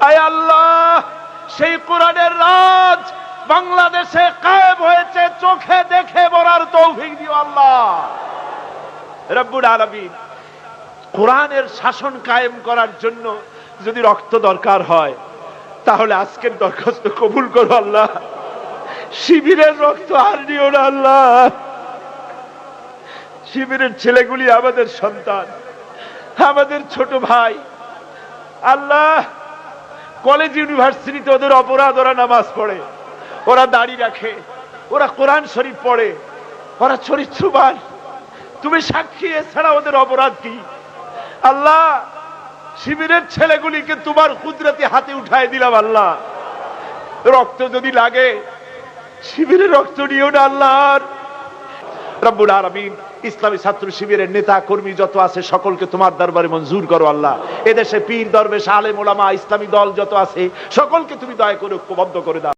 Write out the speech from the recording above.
আয় আল্লাহ, সেই কোরআনের রাজ বাংলাদেশে কায়েম হয়েছে, চোখে দেখে মরার তৌফিক দিও আল্লাহ রব্বুল আলামিন। কোরআনের শাসন কায়েম করার জন্য যদি রক্ত দরকার হয়, তাহলে আজকের দরখাস্ত কবুল করো আল্লাহ। শিবিরের রক্ত আর নিও না আল্লাহ। শিবিরের ছেলেগুলি আমাদের সন্তান, আমাদের ছোট ভাই আল্লাহ। কলেজ ইউনিভার্সিটিতে ওদের অপরাধ, ওরা নামাজ পড়ে, ওরা দাড়ি রাখে, ওরা কোরআন শরীফ পড়ে, ওরা চরিত্রবান। তুমি সাক্ষী, এছাড়া ওদের অপরাধ কি আল্লাহ? শিবিরের ছেলেগুলিকে তোমার কুদরতি হাতে উঠায় দিলাম আল্লাহ। রক্ত যদি লাগে শিবিরের রক্ত নিও না আল্লাহ রব্বুল আলামিন। ইসলামী ছাত্র শিবিরের নেতা কর্মী যত আছে সকলকে তোমার দরবারে মঞ্জুর করো আল্লাহ। এদেশে পীর দরবেশ আলেম ওলামা ইসলামী দল যত আছে সকলকে তুমি দয়া করে ঐক্যবদ্ধ করে দাও।